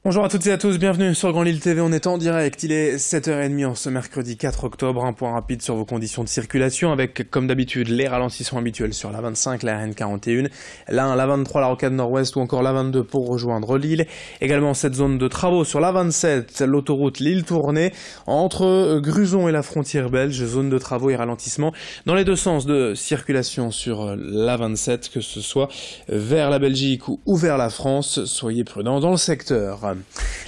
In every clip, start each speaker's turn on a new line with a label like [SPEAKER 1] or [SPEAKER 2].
[SPEAKER 1] Bonjour à toutes et à tous, bienvenue sur Grand Lille TV, on est en direct, il est 7h30 en ce mercredi 4 octobre, un point rapide sur vos conditions de circulation avec comme d'habitude les ralentissements habituels sur la 25, la RN41, la 1, la 23, la rocade nord-ouest ou encore la 22 pour rejoindre Lille. Également cette zone de travaux sur la 27, l'autoroute Lille-Tournai entre Gruson et la frontière belge, zone de travaux et ralentissement dans les deux sens de circulation sur la 27, que ce soit vers la Belgique ou vers la France, soyez prudents dans le secteur.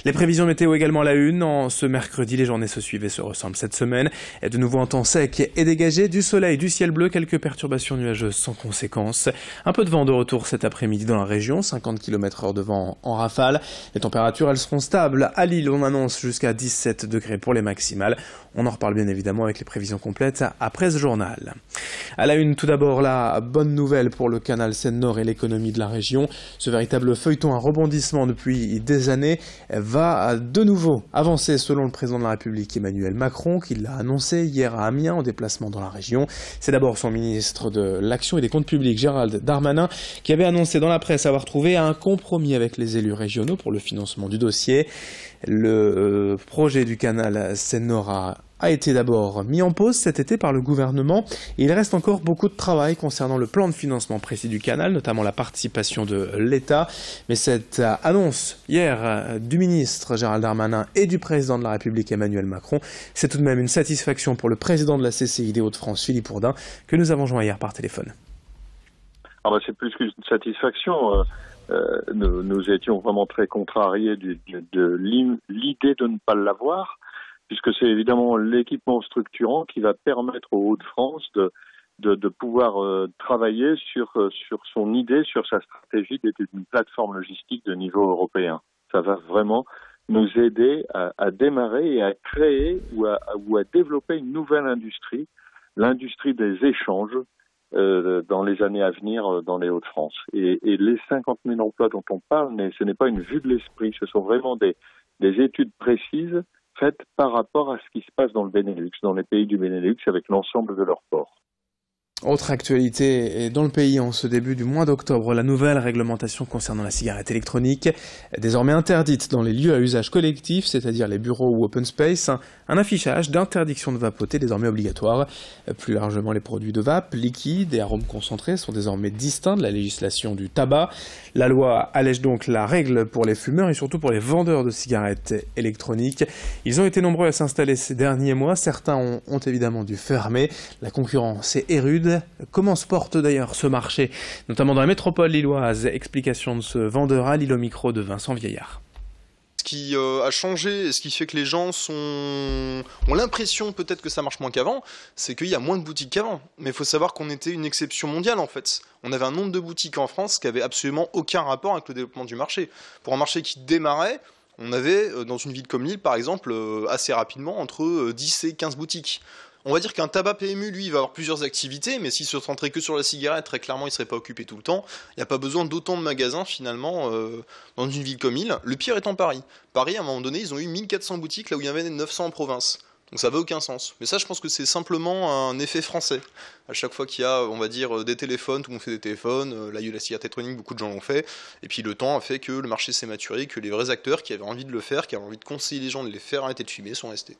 [SPEAKER 1] Les prévisions météo également à la une. En ce mercredi, les journées se suivent et se ressemblent cette semaine. Et de nouveau un temps sec et dégagé, du soleil, du ciel bleu, quelques perturbations nuageuses sans conséquence. Un peu de vent de retour cet après-midi dans la région, 50 km/h de vent en rafale. Les températures, elles seront stables. À Lille, on annonce jusqu'à 17 degrés pour les maximales. On en reparle bien évidemment avec les prévisions complètes après ce journal. À la une, tout d'abord, la bonne nouvelle pour le canal Seine-Nord et l'économie de la région. Ce véritable feuilleton à rebondissement depuis des années va de nouveau avancer selon le président de la République Emmanuel Macron, qui l'a annoncé hier à Amiens en déplacement dans la région. C'est d'abord son ministre de l'Action et des Comptes Publics, Gérald Darmanin, qui avait annoncé dans la presse avoir trouvé un compromis avec les élus régionaux pour le financement du dossier. Le projet du canal Seine-Nord a été d'abord mis en pause cet été par le gouvernement. Et il reste encore beaucoup de travail concernant le plan de financement précis du canal, notamment la participation de l'État. Mais cette annonce hier du ministre Gérald Darmanin et du président de la République Emmanuel Macron, c'est tout de même une satisfaction pour le président de la CCI des Hauts-de-France, Philippe Ourdin, que nous avons joint hier par téléphone.
[SPEAKER 2] C'est plus qu'une satisfaction. Nous étions vraiment très contrariés de l'idée de ne pas l'avoir, puisque c'est évidemment l'équipement structurant qui va permettre aux Hauts-de-France de pouvoir travailler sur son idée, sur sa stratégie d'être une plateforme logistique de niveau européen. Ça va vraiment nous aider à démarrer et à créer ou à développer une nouvelle industrie, l'industrie des échanges dans les années à venir dans les Hauts-de-France. Et les 50 000 emplois dont on parle, ce n'est pas une vue de l'esprit, ce sont vraiment des études précises faites par rapport à ce qui se passe dans le Benelux, dans les pays du Benelux, avec l'ensemble de leurs ports.
[SPEAKER 1] Autre actualité dans le pays en ce début du mois d'octobre, la nouvelle réglementation concernant la cigarette électronique, désormais interdite dans les lieux à usage collectif, c'est-à-dire les bureaux ou open space, un affichage d'interdiction de vapoter désormais obligatoire. Plus largement, les produits de vape, liquides et arômes concentrés sont désormais distincts de la législation du tabac. La loi allège donc la règle pour les fumeurs et surtout pour les vendeurs de cigarettes électroniques. Ils ont été nombreux à s'installer ces derniers mois, certains ont évidemment dû fermer. La concurrence est rude. Comment se porte d'ailleurs ce marché, notamment dans la métropole lilloise? Explication de ce vendeur à Lille au micro de Vincent Vieillard.
[SPEAKER 3] Ce qui a changé et ce qui fait que les gens ont l'impression peut-être que ça marche moins qu'avant, c'est qu'il y a moins de boutiques qu'avant. Mais il faut savoir qu'on était une exception mondiale en fait. On avait un nombre de boutiques en France qui avait absolument aucun rapport avec le développement du marché. Pour un marché qui démarrait, on avait dans une ville comme Lille par exemple assez rapidement entre 10 et 15 boutiques. On va dire qu'un tabac PMU, lui, il va avoir plusieurs activités, mais s'il se centrait que sur la cigarette, très clairement, il ne serait pas occupé tout le temps. Il n'y a pas besoin d'autant de magasins, finalement, dans une ville comme Lille. Le pire étant Paris. Paris, à un moment donné, ils ont eu 1400 boutiques, là où il y en avait 900 en province. Donc ça n'a aucun sens. Mais ça, je pense que c'est simplement un effet français. À chaque fois qu'il y a, on va dire, des téléphones, tout le monde fait des téléphones, là, il y a eu la cigarette électronique, beaucoup de gens l'ont fait. Et puis le temps a fait que le marché s'est maturé, que les vrais acteurs qui avaient envie de le faire, qui avaient envie de conseiller les gens de les faire arrêter de fumer, sont restés.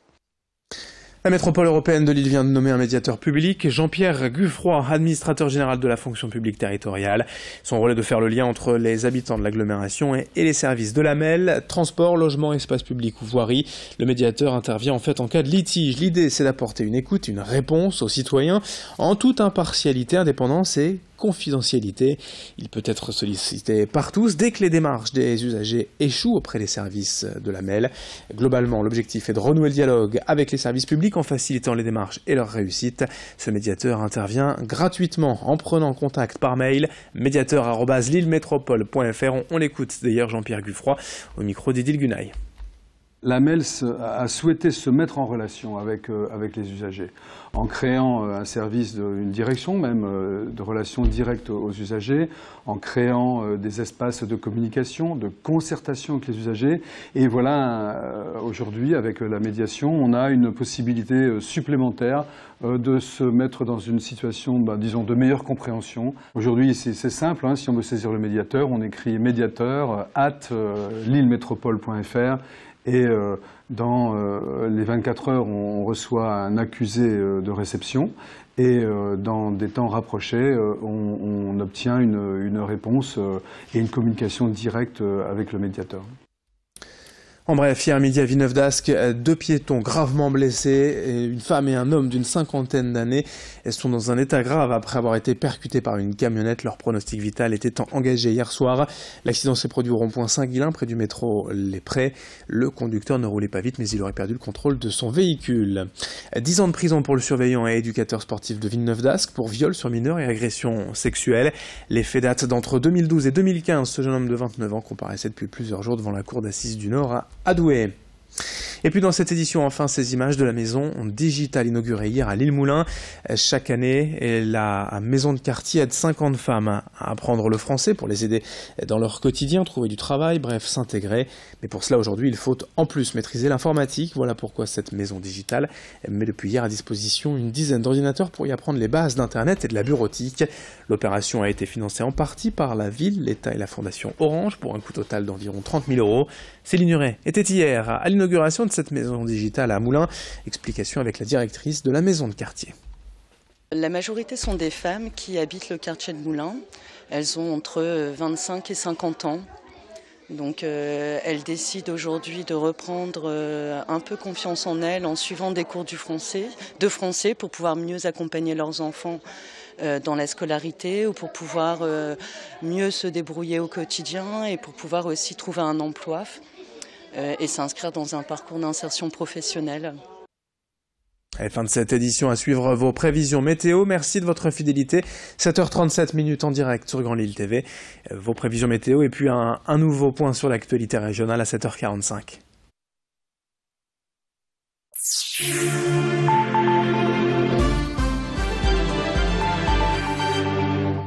[SPEAKER 1] La métropole européenne de Lille vient de nommer un médiateur public, Jean-Pierre Guffroy, administrateur général de la fonction publique territoriale. Son rôle est de faire le lien entre les habitants de l'agglomération et les services de la MEL, transport, logement, espace public ou voirie. Le médiateur intervient en fait en cas de litige. L'idée, c'est d'apporter une écoute, une réponse aux citoyens en toute impartialité, indépendance et confidentialité. Il peut être sollicité par tous dès que les démarches des usagers échouent auprès des services de la MEL. Globalement, l'objectif est de renouer le dialogue avec les services publics en facilitant les démarches et leur réussite. Ce médiateur intervient gratuitement en prenant contact par mail médiateur@lillemétropole.fr. On l'écoute d'ailleurs, Jean-Pierre Guffroy au micro d'Idil Gunaï.
[SPEAKER 4] L'AMELS a souhaité se mettre en relation avec les usagers, en créant un service, une direction même de relations directes aux usagers, en créant des espaces de communication, de concertation avec les usagers. Et voilà, aujourd'hui, avec la médiation, on a une possibilité supplémentaire de se mettre dans une situation, disons, de meilleure compréhension. Aujourd'hui, c'est simple, hein, si on veut saisir le médiateur, on écrit médiateur @lillemetropole.fr. Et dans les 24 heures, on reçoit un accusé de réception. Et dans des temps rapprochés, on obtient une réponse et une communication directe avec le médiateur.
[SPEAKER 1] En bref, hier midi à Villeneuve-d'Ascq, 2 piétons gravement blessés, une femme et un homme d'une 50aine d'années sont dans un état grave après avoir été percutés par une camionnette. Leur pronostic vital était engagé hier soir. L'accident s'est produit au rond-point Saint-Guilain, près du métro Les Prés. Le conducteur ne roulait pas vite, mais il aurait perdu le contrôle de son véhicule. 10 ans de prison pour le surveillant et éducateur sportif de Villeneuve-d'Ascq pour viol sur mineur et agression sexuelle. Les faits datent d'entre 2012 et 2015. Ce jeune homme de 29 ans comparaissait depuis plusieurs jours devant la cour d'assises du Nord à Douai. Et puis dans cette édition, enfin, ces images de la maison digitale inaugurée hier à Lille-Moulin. Chaque année, la maison de quartier aide 50 femmes à apprendre le français pour les aider dans leur quotidien, trouver du travail, bref, s'intégrer. Mais pour cela, aujourd'hui, il faut en plus maîtriser l'informatique. Voilà pourquoi cette maison digitale met depuis hier à disposition une dizaine d'ordinateurs pour y apprendre les bases d'Internet et de la bureautique. L'opération a été financée en partie par la ville, l'État et la Fondation Orange pour un coût total d'environ 30 000 €. Céline Huret était hier à l'inauguration de cette maison digitale à Moulins. Explication avec la directrice de la maison de quartier.
[SPEAKER 5] La majorité sont des femmes qui habitent le quartier de Moulins. Elles ont entre 25 et 50 ans. Donc elles décident aujourd'hui de reprendre un peu confiance en elles en suivant des cours de français pour pouvoir mieux accompagner leurs enfants dans la scolarité ou pour pouvoir mieux se débrouiller au quotidien et pour pouvoir aussi trouver un emploi et s'inscrire dans un parcours d'insertion professionnelle.
[SPEAKER 1] Et fin de cette édition, à suivre vos prévisions météo. Merci de votre fidélité. 7h37 en direct sur Grand Lille TV. Vos prévisions météo et puis un nouveau point sur l'actualité régionale à 7h45.